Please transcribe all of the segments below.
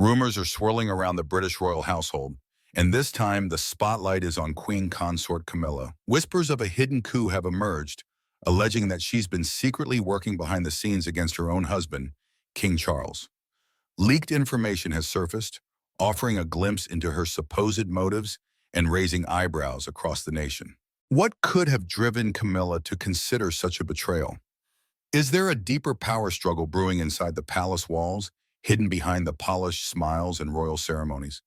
Rumors are swirling around the British royal household, and this time the spotlight is on Queen Consort Camilla. Whispers of a hidden coup have emerged, alleging that she's been secretly working behind the scenes against her own husband, King Charles. Leaked information has surfaced, offering a glimpse into her supposed motives and raising eyebrows across the nation. What could have driven Camilla to consider such a betrayal? Is there a deeper power struggle brewing inside the palace walls, hidden behind the polished smiles and royal ceremonies?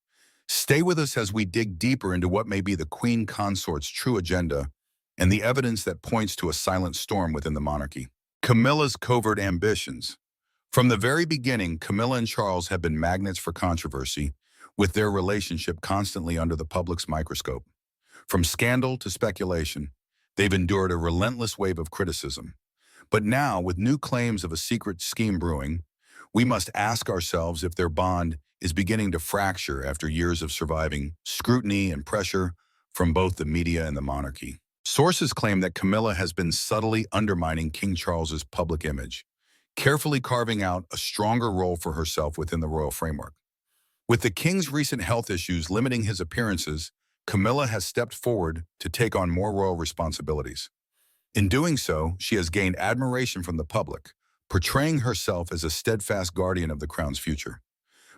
Stay with us as we dig deeper into what may be the Queen Consort's true agenda and the evidence that points to a silent storm within the monarchy. Camilla's covert ambitions. From the very beginning, Camilla and Charles have been magnets for controversy, with their relationship constantly under the public's microscope. From scandal to speculation, they've endured a relentless wave of criticism. But now, with new claims of a secret scheme brewing, we must ask ourselves if their bond is beginning to fracture after years of surviving scrutiny and pressure from both the media and the monarchy. Sources claim that Camilla has been subtly undermining King Charles's public image, carefully carving out a stronger role for herself within the royal framework. With the king's recent health issues limiting his appearances, Camilla has stepped forward to take on more royal responsibilities. In doing so, she has gained admiration from the public, portraying herself as a steadfast guardian of the crown's future.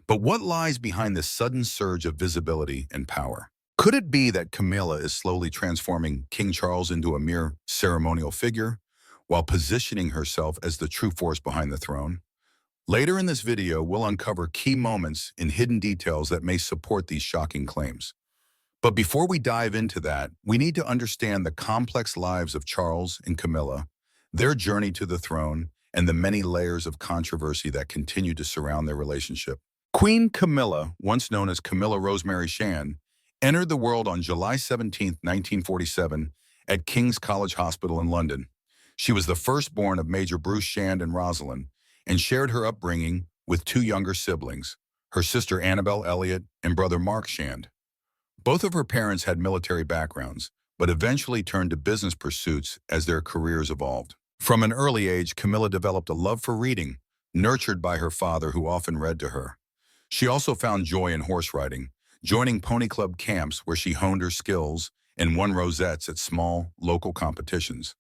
But what lies behind this sudden surge of visibility and power? Could it be that Camilla is slowly transforming King Charles into a mere ceremonial figure, while positioning herself as the true force behind the throne? Later in this video, we'll uncover key moments and hidden details that may support these shocking claims. But before we dive into that, we need to understand the complex lives of Charles and Camilla, their journey to the throne, and the many layers of controversy that continue to surround their relationship. Queen Camilla, once known as Camilla Rosemary Shand, entered the world on July 17, 1947, at King's College Hospital in London. She was the firstborn of Major Bruce Shand and Rosalind, and shared her upbringing with two younger siblings, her sister Annabel Elliott and brother Mark Shand. Both of her parents had military backgrounds, but eventually turned to business pursuits as their careers evolved. From an early age, Camilla developed a love for reading, nurtured by her father who often read to her. She also found joy in horse riding, joining pony club camps where she honed her skills and won rosettes at small, local competitions.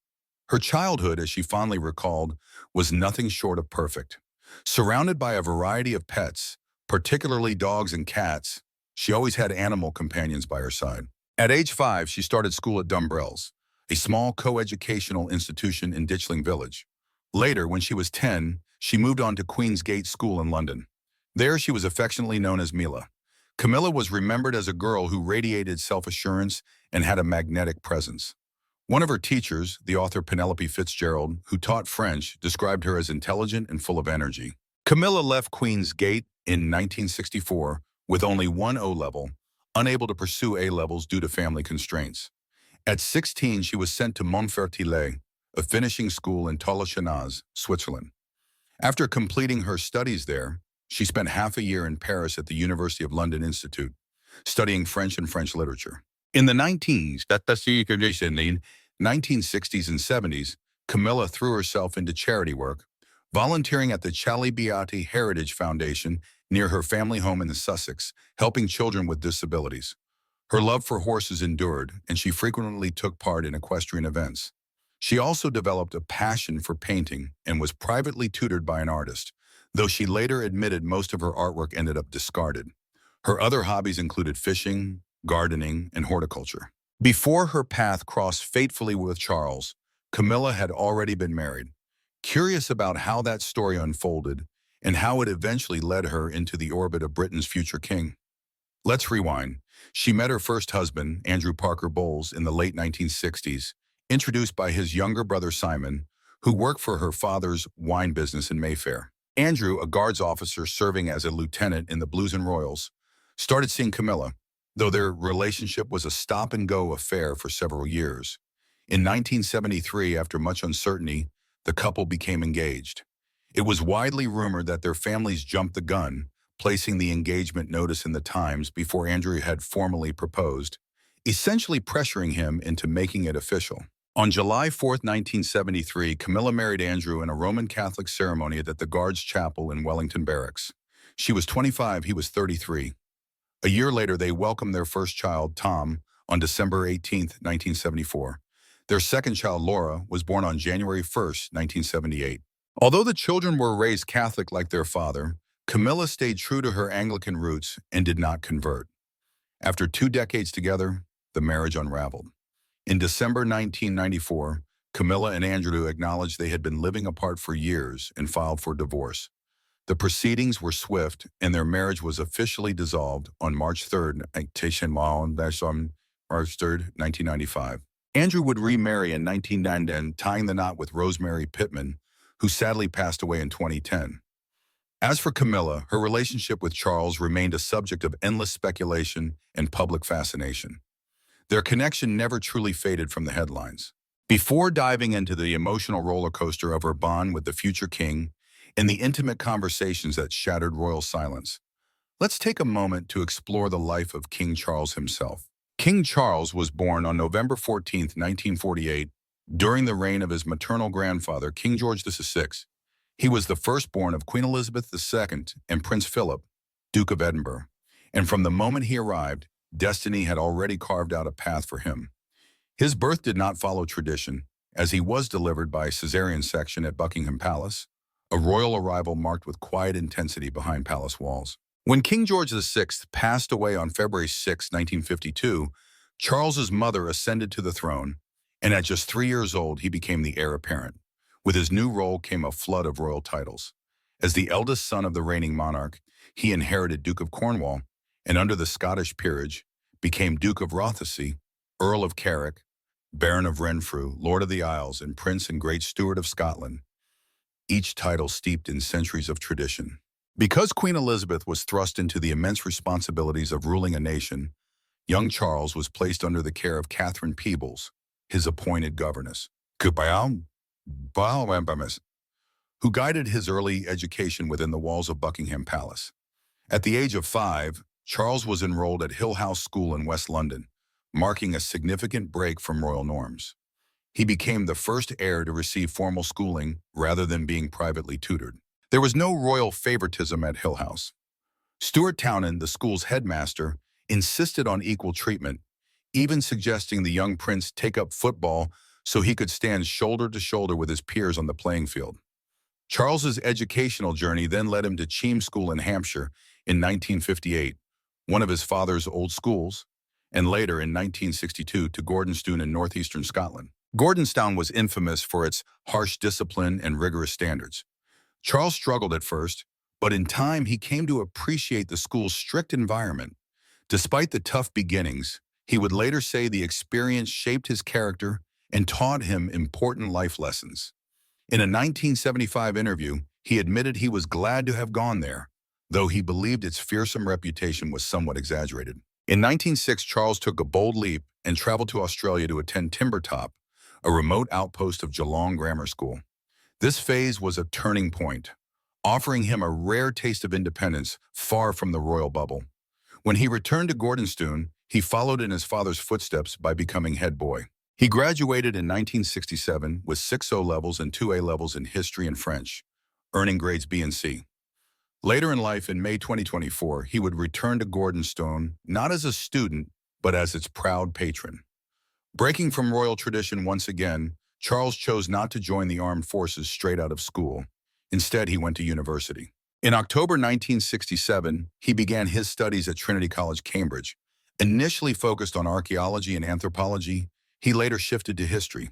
Her childhood, as she fondly recalled, was nothing short of perfect. Surrounded by a variety of pets, particularly dogs and cats, she always had animal companions by her side. At age 5, she started school at Dumbrells, a small co-educational institution in Ditchling Village. Later, when she was 10, she moved on to Queen's Gate School in London. There, she was affectionately known as Mila. Camilla was remembered as a girl who radiated self-assurance and had a magnetic presence. One of her teachers, the author Penelope Fitzgerald, who taught French, described her as intelligent and full of energy. Camilla left Queen's Gate in 1964 with only one O-level, unable to pursue A-levels due to family constraints. At 16, she was sent to Montfermeil, a finishing school in Tolochenaz, Switzerland. After completing her studies there, she spent half a year in Paris at the University of London Institute, studying French and French literature. In the 1960s and 70s, Camilla threw herself into charity work, volunteering at the Charlie Beatty Heritage Foundation near her family home in Sussex, helping children with disabilities. Her love for horses endured, and she frequently took part in equestrian events. She also developed a passion for painting and was privately tutored by an artist, though she later admitted most of her artwork ended up discarded. Her other hobbies included fishing, gardening, and horticulture. Before her path crossed fatefully with Charles, Camilla had already been married. Curious about how that story unfolded and how it eventually led her into the orbit of Britain's future king. Let's rewind. She met her first husband, Andrew Parker Bowles, in the late 1960s, introduced by his younger brother Simon, who worked for her father's wine business in Mayfair. Andrew, a guards officer serving as a lieutenant in the Blues and Royals, started seeing Camilla, though their relationship was a stop-and-go affair for several years. In 1973, after much uncertainty, the couple became engaged. It was widely rumored that their families jumped the gun, placing the engagement notice in the Times before Andrew had formally proposed, essentially pressuring him into making it official. On July 4, 1973, Camilla married Andrew in a Roman Catholic ceremony at the Guards Chapel in Wellington Barracks. She was 25, he was 33. A year later, they welcomed their first child, Tom, on December 18, 1974. Their second child, Laura, was born on January 1st, 1978. Although the children were raised Catholic like their father, Camilla stayed true to her Anglican roots and did not convert. After 2 decades together, the marriage unraveled. In December 1994, Camilla and Andrew acknowledged they had been living apart for years and filed for divorce. The proceedings were swift, and their marriage was officially dissolved on March 3rd, 1995. Andrew would remarry in 1990, tying the knot with Rosemary Pittman, who sadly passed away in 2010. As for Camilla, her relationship with Charles remained a subject of endless speculation and public fascination. Their connection never truly faded from the headlines. Before diving into the emotional roller coaster of her bond with the future king and the intimate conversations that shattered royal silence, let's take a moment to explore the life of King Charles himself. King Charles was born on November 14, 1948, during the reign of his maternal grandfather, King George VI. He was the firstborn of Queen Elizabeth II and Prince Philip, Duke of Edinburgh, and from the moment he arrived, destiny had already carved out a path for him. His birth did not follow tradition, as he was delivered by cesarean section at Buckingham Palace, a royal arrival marked with quiet intensity behind palace walls. When King George VI passed away on February 6, 1952, Charles's mother ascended to the throne, and at just 3 years old, he became the heir apparent. With his new role came a flood of royal titles. As the eldest son of the reigning monarch, he inherited Duke of Cornwall, and under the Scottish peerage, became Duke of Rothesay, Earl of Carrick, Baron of Renfrew, Lord of the Isles, and Prince and Great Steward of Scotland, each title steeped in centuries of tradition. Because Queen Elizabeth was thrust into the immense responsibilities of ruling a nation, young Charles was placed under the care of Catherine Peebles, his appointed governess, who guided his early education within the walls of Buckingham Palace. At the age of 5, Charles was enrolled at Hill House School in West London, marking a significant break from royal norms. He became the first heir to receive formal schooling rather than being privately tutored. There was no royal favoritism at Hill House. Stuart Townend, the school's headmaster, insisted on equal treatment, even suggesting the young prince take up football so he could stand shoulder to shoulder with his peers on the playing field. Charles's educational journey then led him to Cheam School in Hampshire in 1958, one of his father's old schools, and later in 1962 to Gordonstoun in northeastern Scotland. Gordonstoun was infamous for its harsh discipline and rigorous standards. Charles struggled at first, but in time he came to appreciate the school's strict environment. Despite the tough beginnings, he would later say the experience shaped his character and taught him important life lessons. In a 1975 interview, he admitted he was glad to have gone there, though he believed its fearsome reputation was somewhat exaggerated. In 1906, Charles took a bold leap and traveled to Australia to attend Timbertop, a remote outpost of Geelong Grammar School. This phase was a turning point, offering him a rare taste of independence far from the royal bubble. When he returned to Gordonstoun, he followed in his father's footsteps by becoming head boy. He graduated in 1967 with 6 O-levels and 2 A-levels in history and French, earning grades B and C. Later in life, in May 2024, he would return to Gordonstoun not as a student, but as its proud patron. Breaking from royal tradition once again, Charles chose not to join the armed forces straight out of school. Instead, he went to university. In October 1967, he began his studies at Trinity College, Cambridge. Initially focused on archaeology and anthropology, he later shifted to history.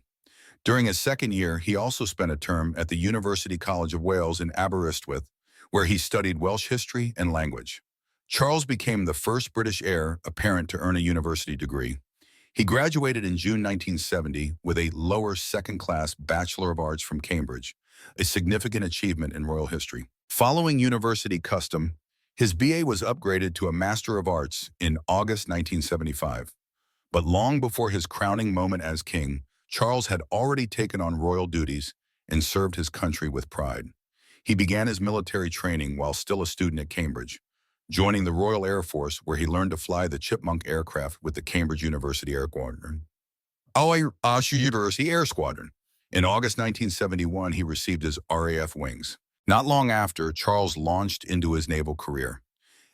During his second year, he also spent a term at the University College of Wales in Aberystwyth, where he studied Welsh history and language. Charles became the first British heir apparent to earn a university degree. He graduated in June 1970 with a lower second-class Bachelor of Arts from Cambridge, a significant achievement in royal history. Following university custom, his BA was upgraded to a Master of Arts in August 1975. But long before his crowning moment as king, Charles had already taken on royal duties and served his country with pride. He began his military training while still a student at Cambridge, joining the Royal Air Force, where he learned to fly the Chipmunk aircraft with the Cambridge University Air Squadron. University Air Squadron. In August 1971, he received his RAF wings. Not long after, Charles launched into his naval career.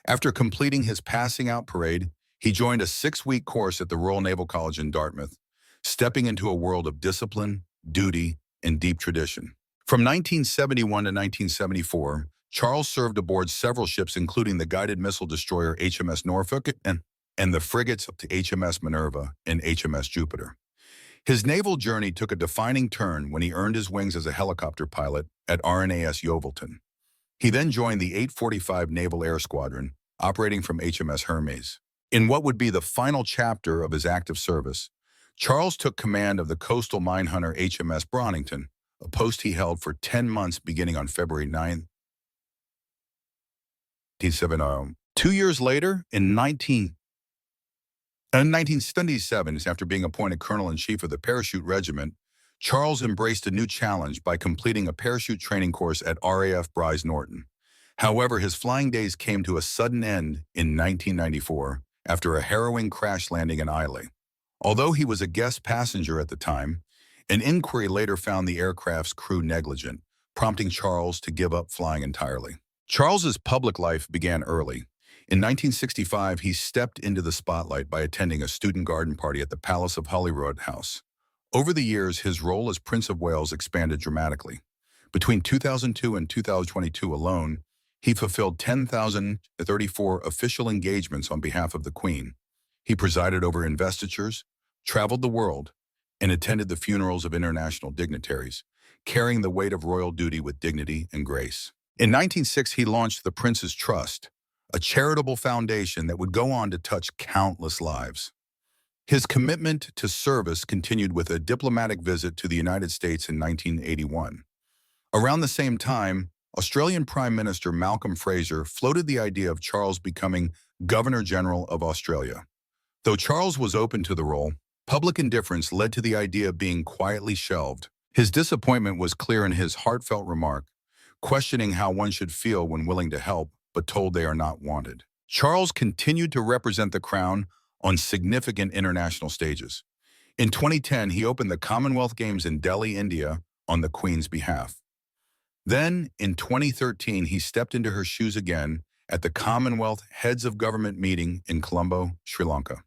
After completing his passing out parade, he joined a 6-week course at the Royal Naval College in Dartmouth, stepping into a world of discipline, duty, and deep tradition. From 1971 to 1974, Charles served aboard several ships including the guided missile destroyer HMS Norfolk and the frigates to HMS Minerva and HMS Jupiter. His naval journey took a defining turn when he earned his wings as a helicopter pilot at RNAS Yeovilton. He then joined the 845 Naval Air Squadron, operating from HMS Hermes. In what would be the final chapter of his active service, Charles took command of the coastal minehunter HMS Bronington, a post he held for 10 months beginning on February 9, 1970. 2 years later, in 1977, after being appointed Colonel-in-Chief of the Parachute Regiment, Charles embraced a new challenge by completing a parachute training course at RAF Bryce Norton. However, his flying days came to a sudden end in 1994 after a harrowing crash landing in Islay. Although he was a guest passenger at the time, an inquiry later found the aircraft's crew negligent, prompting Charles to give up flying entirely. Charles's public life began early. In 1965, he stepped into the spotlight by attending a student garden party at the Palace of Holyrood House. Over the years, his role as Prince of Wales expanded dramatically. Between 2002 and 2022 alone, he fulfilled 10,034 official engagements on behalf of the Queen. He presided over investitures, traveled the world, and attended the funerals of international dignitaries, carrying the weight of royal duty with dignity and grace. In 1906, he launched the Prince's Trust, a charitable foundation that would go on to touch countless lives. His commitment to service continued with a diplomatic visit to the United States in 1981. Around the same time, Australian Prime Minister Malcolm Fraser floated the idea of Charles becoming Governor-General of Australia. Though Charles was open to the role, public indifference led to the idea being quietly shelved. His disappointment was clear in his heartfelt remark, questioning how one should feel when willing to help but told they are not wanted. Charles continued to represent the crown on significant international stages. In 2010, he opened the Commonwealth Games in Delhi, India, on the Queen's behalf. Then, in 2013, he stepped into her shoes again at the Commonwealth Heads of Government meeting in Colombo, Sri Lanka.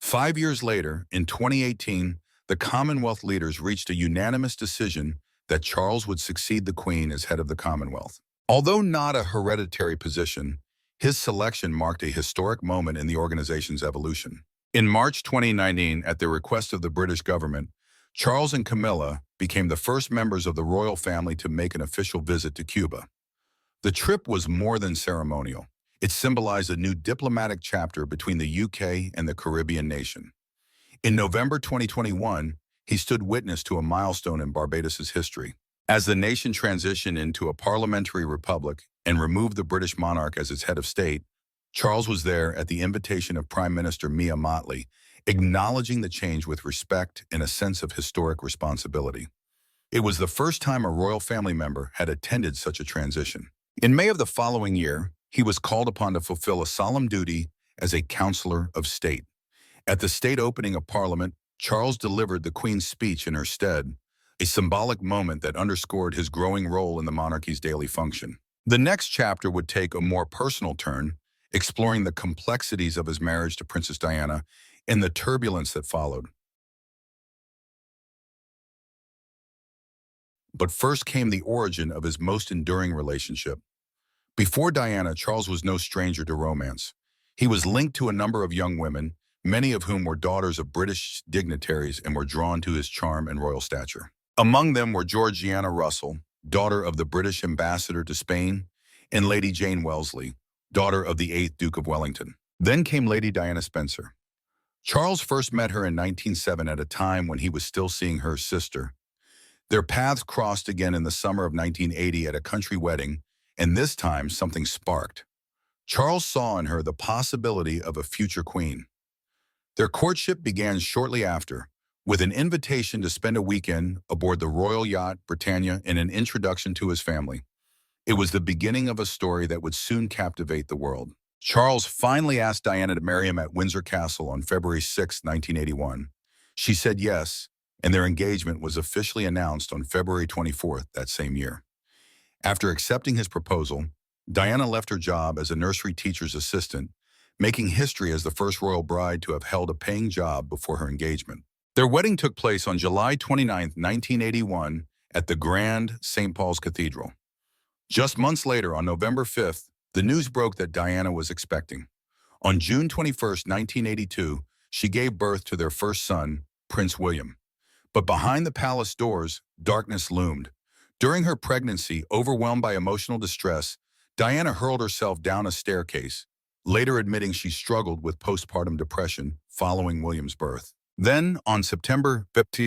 5 years later, in 2018, the Commonwealth leaders reached a unanimous decision that Charles would succeed the Queen as head of the Commonwealth. Although not a hereditary position, his selection marked a historic moment in the organization's evolution. In March 2019, at the request of the British government, Charles and Camilla became the first members of the royal family to make an official visit to Cuba. The trip was more than ceremonial. It symbolized a new diplomatic chapter between the UK and the Caribbean nation. In November 2021, he stood witness to a milestone in Barbados's history. As the nation transitioned into a parliamentary republic and removed the British monarch as its head of state, Charles was there at the invitation of Prime Minister Mia Mottley, acknowledging the change with respect and a sense of historic responsibility. It was the first time a royal family member had attended such a transition. In May of the following year, he was called upon to fulfill a solemn duty as a counselor of state. At the state opening of Parliament, Charles delivered the Queen's speech in her stead, a symbolic moment that underscored his growing role in the monarchy's daily function. The next chapter would take a more personal turn, exploring the complexities of his marriage to Princess Diana and the turbulence that followed. But first came the origin of his most enduring relationship. Before Diana, Charles was no stranger to romance. He was linked to a number of young women, many of whom were daughters of British dignitaries and were drawn to his charm and royal stature. Among them were Georgiana Russell, daughter of the British ambassador to Spain, and Lady Jane Wellesley, daughter of the 8th Duke of Wellington. Then came Lady Diana Spencer. Charles first met her in 1907 at a time when he was still seeing her sister. Their paths crossed again in the summer of 1980 at a country wedding, and this time something sparked. Charles saw in her the possibility of a future queen. Their courtship began shortly after, with an invitation to spend a weekend aboard the royal yacht Britannia and an introduction to his family. It was the beginning of a story that would soon captivate the world. Charles finally asked Diana to marry him at Windsor Castle on February 6, 1981. She said yes, and their engagement was officially announced on February 24th that same year. After accepting his proposal, Diana left her job as a nursery teacher's assistant, making history as the first royal bride to have held a paying job before her engagement. Their wedding took place on July 29, 1981, at the Grand St. Paul's Cathedral. Just months later, on November 5th, the news broke that Diana was expecting. On June 21, 1982, she gave birth to their first son, Prince William. But behind the palace doors, darkness loomed. During her pregnancy, overwhelmed by emotional distress, Diana hurled herself down a staircase, later admitting she struggled with postpartum depression following William's birth. Then, on September 15,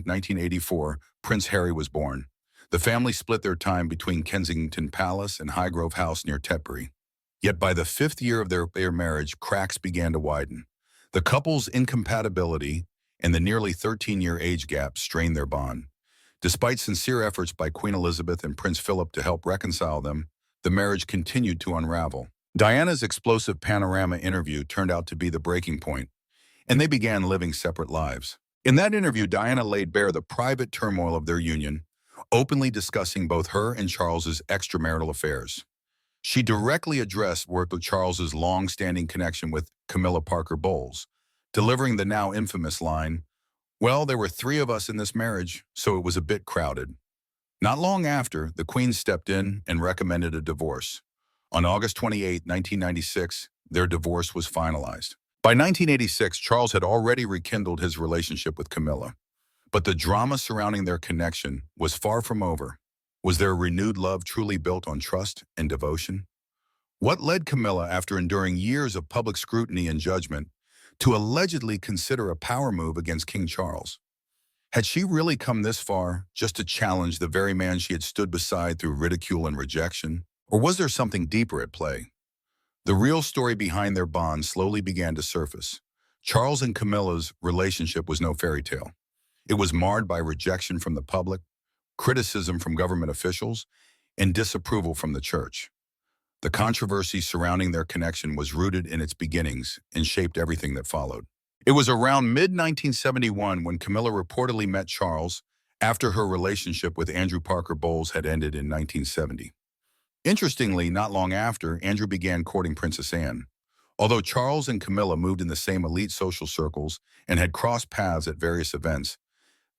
1984, Prince Harry was born. The family split their time between Kensington Palace and Highgrove House near Tetbury. Yet by the 5th year of their marriage, cracks began to widen. The couple's incompatibility and the nearly 13-year age gap strained their bond. Despite sincere efforts by Queen Elizabeth and Prince Philip to help reconcile them, the marriage continued to unravel. Diana's explosive panorama interview turned out to be the breaking point, and they began living separate lives. In that interview, Diana laid bare the private turmoil of their union, openly discussing both her and Charles's extramarital affairs. She directly addressed Charles's long-standing connection with Camilla Parker Bowles, delivering the now infamous line, "Well, there were 3 of us in this marriage, so it was a bit crowded." Not long after, the Queen stepped in and recommended a divorce. On August 28, 1996, their divorce was finalized. By 1986, Charles had already rekindled his relationship with Camilla. But the drama surrounding their connection was far from over. Was their renewed love truly built on trust and devotion? What led Camilla, after enduring years of public scrutiny and judgment, to allegedly consider a power move against King Charles? Had she really come this far just to challenge the very man she had stood beside through ridicule and rejection? Or was there something deeper at play? The real story behind their bond slowly began to surface. Charles and Camilla's relationship was no fairy tale. It was marred by rejection from the public, criticism from government officials, and disapproval from the church. The controversy surrounding their connection was rooted in its beginnings and shaped everything that followed. It was around mid-1971 when Camilla reportedly met Charles after her relationship with Andrew Parker Bowles had ended in 1970. Interestingly, not long after, Andrew began courting Princess Anne. Although Charles and Camilla moved in the same elite social circles and had crossed paths at various events,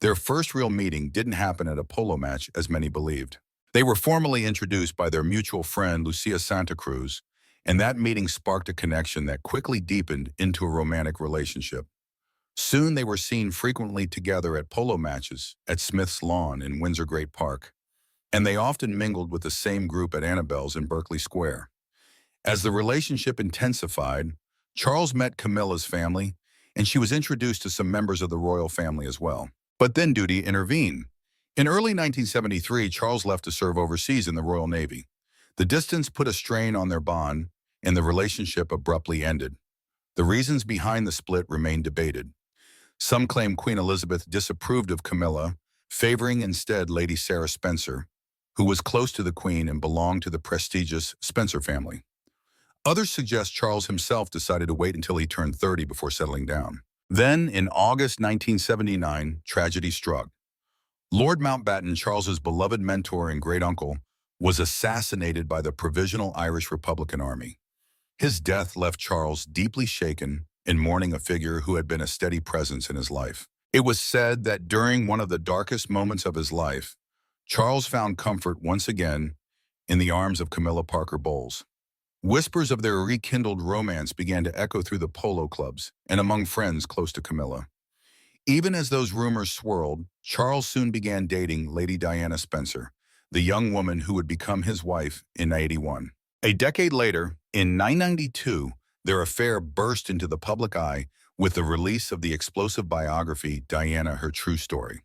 their first real meeting didn't happen at a polo match as many believed. They were formally introduced by their mutual friend Lucia Santa Cruz, and that meeting sparked a connection that quickly deepened into a romantic relationship. Soon they were seen frequently together at polo matches at Smith's Lawn in Windsor Great Park, and they often mingled with the same group at Annabelle's in Berkeley Square. As the relationship intensified, Charles met Camilla's family, and she was introduced to some members of the royal family as well. But then duty intervened. In early 1973, Charles left to serve overseas in the Royal Navy. The distance put a strain on their bond, and the relationship abruptly ended. The reasons behind the split remain debated. Some claim Queen Elizabeth disapproved of Camilla, favoring instead Lady Sarah Spencer, who was close to the Queen and belonged to the prestigious Spencer family. Others suggest Charles himself decided to wait until he turned 30 before settling down. Then, in August 1979, tragedy struck. Lord Mountbatten, Charles's beloved mentor and great-uncle, was assassinated by the Provisional Irish Republican Army. His death left Charles deeply shaken and mourning a figure who had been a steady presence in his life. It was said that during one of the darkest moments of his life, Charles found comfort once again in the arms of Camilla Parker Bowles. Whispers of their rekindled romance began to echo through the polo clubs and among friends close to Camilla. Even as those rumors swirled, Charles soon began dating Lady Diana Spencer, the young woman who would become his wife in 1981. A decade later, in 1992, their affair burst into the public eye with the release of the explosive biography Diana, Her True Story.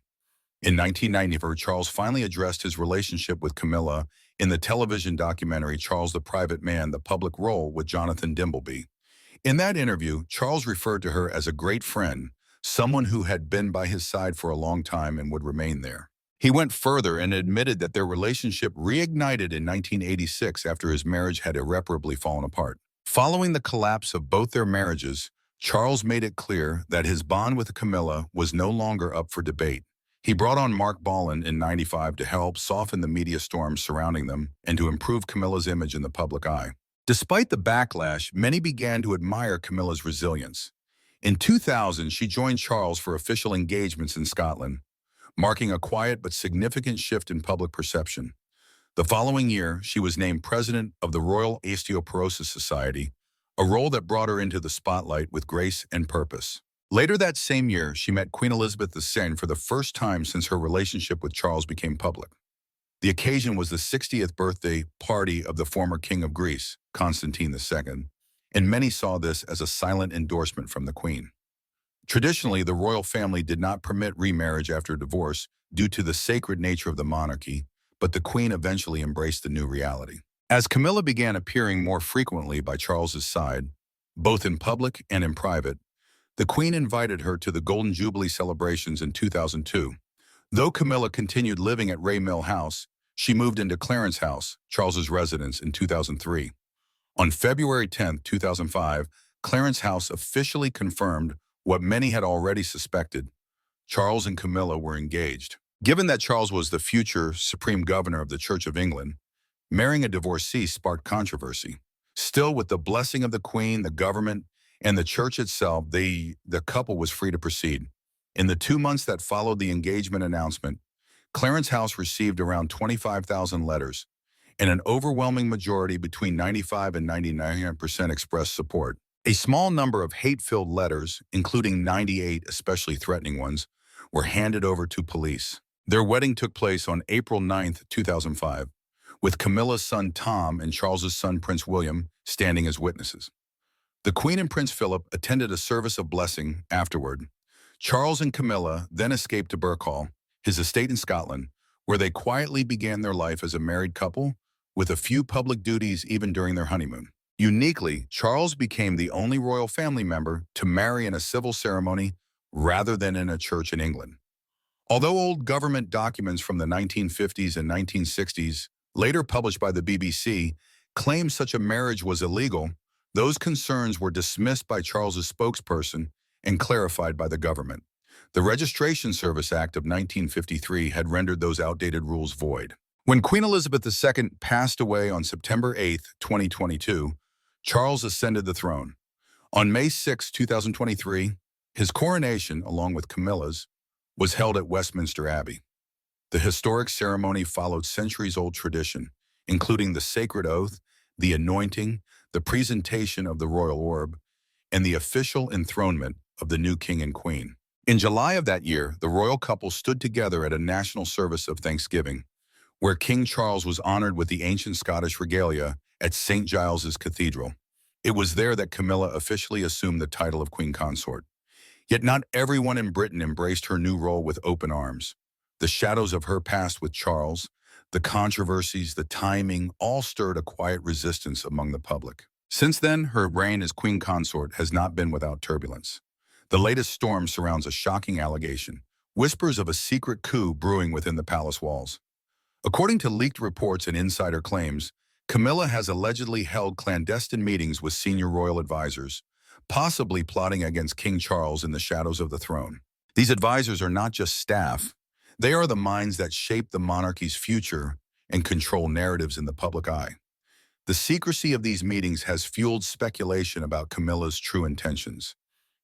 In 1994, Charles finally addressed his relationship with Camilla in the television documentary Charles the Private Man, The Public Role with Jonathan Dimbleby. In that interview, Charles referred to her as a great friend, someone who had been by his side for a long time and would remain there. He went further and admitted that their relationship reignited in 1986 after his marriage had irreparably fallen apart. Following the collapse of both their marriages, Charles made it clear that his bond with Camilla was no longer up for debate. He brought on Mark Bolan in '95 to help soften the media storm surrounding them and to improve Camilla's image in the public eye. Despite the backlash, many began to admire Camilla's resilience. In 2000, she joined Charles for official engagements in Scotland, marking a quiet but significant shift in public perception. The following year, she was named president of the Royal Osteoporosis Society, a role that brought her into the spotlight with grace and purpose. Later that same year, she met Queen Elizabeth II for the first time since her relationship with Charles became public. The occasion was the 60th birthday party of the former King of Greece, Constantine II, and many saw this as a silent endorsement from the Queen. Traditionally, the royal family did not permit remarriage after divorce due to the sacred nature of the monarchy, but the Queen eventually embraced the new reality. As Camilla began appearing more frequently by Charles's side, both in public and in private, the Queen invited her to the Golden Jubilee celebrations in 2002. Though Camilla continued living at Ray Mill House, she moved into Clarence House, Charles's residence, in 2003. On February 10, 2005, Clarence House officially confirmed what many had already suspected: Charles and Camilla were engaged. Given that Charles was the future Supreme Governor of the Church of England, marrying a divorcee sparked controversy. Still, with the blessing of the Queen, the government, and the church itself, the couple was free to proceed. In the 2 months that followed the engagement announcement, Clarence House received around 25,000 letters, and an overwhelming majority, between 95 and 99%, expressed support. A small number of hate-filled letters, including 98 especially threatening ones, were handed over to police. Their wedding took place on April 9, 2005, with Camilla's son Tom and Charles's son Prince William standing as witnesses. The Queen and Prince Philip attended a service of blessing afterward. Charles and Camilla then escaped to Birkhall, his estate in Scotland, where they quietly began their life as a married couple, with a few public duties even during their honeymoon. Uniquely, Charles became the only royal family member to marry in a civil ceremony rather than in a church in England. Although old government documents from the 1950s and 1960s, later published by the BBC, claimed such a marriage was illegal, those concerns were dismissed by Charles's spokesperson and clarified by the government. The Registration Service Act of 1953 had rendered those outdated rules void. When Queen Elizabeth II passed away on September 8, 2022, Charles ascended the throne. On May 6, 2023, his coronation, along with Camilla's, was held at Westminster Abbey. The historic ceremony followed centuries-old tradition, including the sacred oath, the anointing, the presentation of the royal orb, and the official enthronement of the new king and queen. In July of that year, the royal couple stood together at a national service of thanksgiving, where King Charles was honored with the ancient Scottish regalia at St. Giles's Cathedral. It was there that Camilla officially assumed the title of Queen Consort. Yet not everyone in Britain embraced her new role with open arms. The shadows of her past with Charles, the controversies, the timing, all stirred a quiet resistance among the public. Since then, her reign as Queen Consort has not been without turbulence. The latest storm surrounds a shocking allegation: whispers of a secret coup brewing within the palace walls. According to leaked reports and insider claims, Camilla has allegedly held clandestine meetings with senior royal advisors, possibly plotting against King Charles in the shadows of the throne. These advisors are not just staff. They are the minds that shape the monarchy's future and control narratives in the public eye. The secrecy of these meetings has fueled speculation about Camilla's true intentions.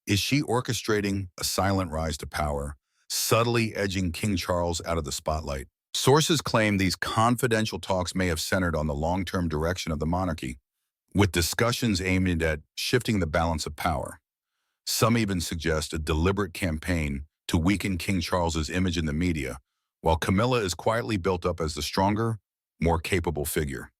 Is she orchestrating a silent rise to power, subtly edging King Charles out of the spotlight? Sources claim these confidential talks may have centered on the long-term direction of the monarchy, with discussions aimed at shifting the balance of power. Some even suggest a deliberate campaign to weaken King Charles's image in the media, while Camilla is quietly built up as the stronger, more capable figure.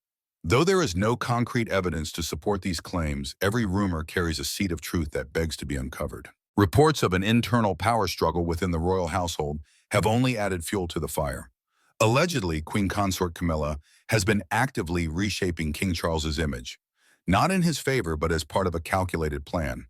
Though there is no concrete evidence to support these claims, every rumor carries a seed of truth that begs to be uncovered. Reports of an internal power struggle within the royal household have only added fuel to the fire. Allegedly, Queen Consort Camilla has been actively reshaping King Charles's image, not in his favor but as part of a calculated plan.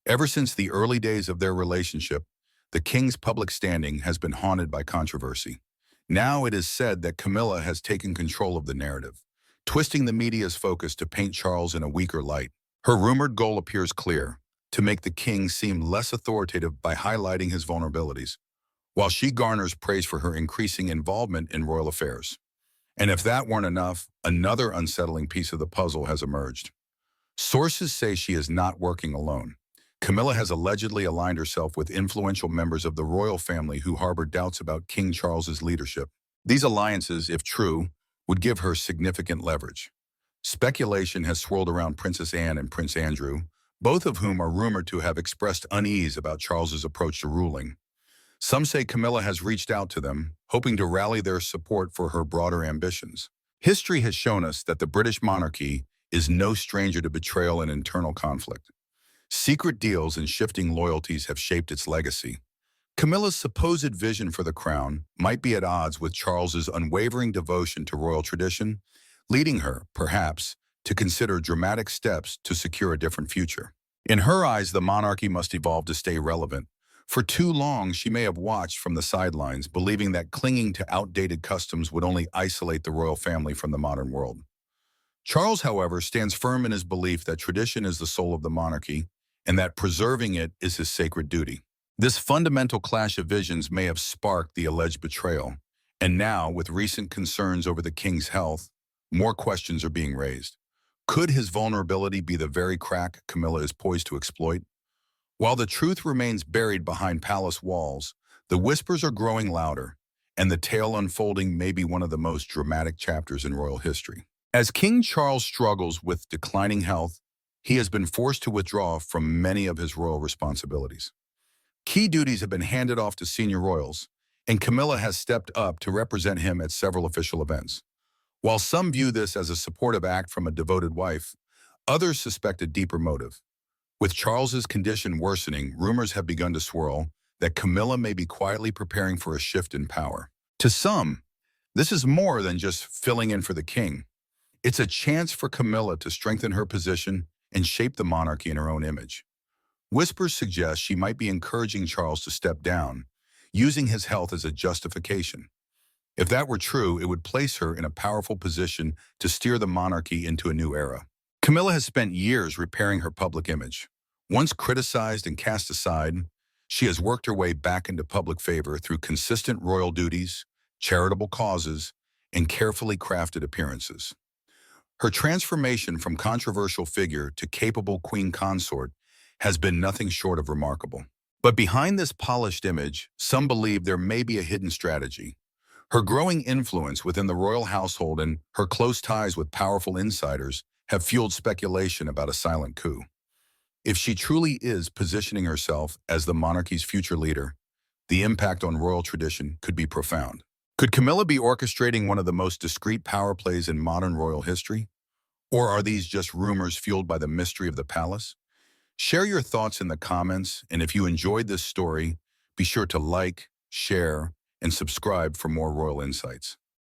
Ever since the early days of their relationship, the king's public standing has been haunted by controversy. Now it is said that Camilla has taken control of the narrative, twisting the media's focus to paint Charles in a weaker light. Her rumored goal appears clear: to make the king seem less authoritative by highlighting his vulnerabilities. while she garners praise for her increasing involvement in royal affairs. And if that weren't enough, another unsettling piece of the puzzle has emerged. Sources say she is not working alone. Camilla has allegedly aligned herself with influential members of the royal family who harbor doubts about King Charles's leadership. These alliances, if true, would give her significant leverage. Speculation has swirled around Princess Anne and Prince Andrew, both of whom are rumored to have expressed unease about Charles's approach to ruling. Some say Camilla has reached out to them, hoping to rally their support for her broader ambitions. History has shown us that the British monarchy is no stranger to betrayal and internal conflict. Secret deals and shifting loyalties have shaped its legacy. Camilla's supposed vision for the crown might be at odds with Charles's unwavering devotion to royal tradition, leading her, perhaps, to consider dramatic steps to secure a different future. In her eyes, the monarchy must evolve to stay relevant. For too long, she may have watched from the sidelines, believing that clinging to outdated customs would only isolate the royal family from the modern world. Charles, however, stands firm in his belief that tradition is the soul of the monarchy and that preserving it is his sacred duty. This fundamental clash of visions may have sparked the alleged betrayal, and now, with recent concerns over the king's health, more questions are being raised. Could his vulnerability be the very crack Camilla is poised to exploit? While the truth remains buried behind palace walls, the whispers are growing louder, and the tale unfolding may be one of the most dramatic chapters in royal history. As King Charles struggles with declining health, he has been forced to withdraw from many of his royal responsibilities. Key duties have been handed off to senior royals, and Camilla has stepped up to represent him at several official events. While some view this as a supportive act from a devoted wife, others suspect a deeper motive. With Charles's condition worsening, rumors have begun to swirl that Camilla may be quietly preparing for a shift in power. To some, this is more than just filling in for the king. It's a chance for Camilla to strengthen her position and shape the monarchy in her own image. Whispers suggest she might be encouraging Charles to step down, using his health as a justification. If that were true, it would place her in a powerful position to steer the monarchy into a new era. Camilla has spent years repairing her public image. Once criticized and cast aside, she has worked her way back into public favor through consistent royal duties, charitable causes, and carefully crafted appearances. Her transformation from controversial figure to capable queen consort has been nothing short of remarkable. But behind this polished image, some believe there may be a hidden strategy. Her growing influence within the royal household and her close ties with powerful insiders have fueled speculation about a silent coup. If she truly is positioning herself as the monarchy's future leader, the impact on royal tradition could be profound. Could Camilla be orchestrating one of the most discreet power plays in modern royal history? Or are these just rumors fueled by the mystery of the palace? Share your thoughts in the comments, and if you enjoyed this story, be sure to like, share, and subscribe for more royal insights.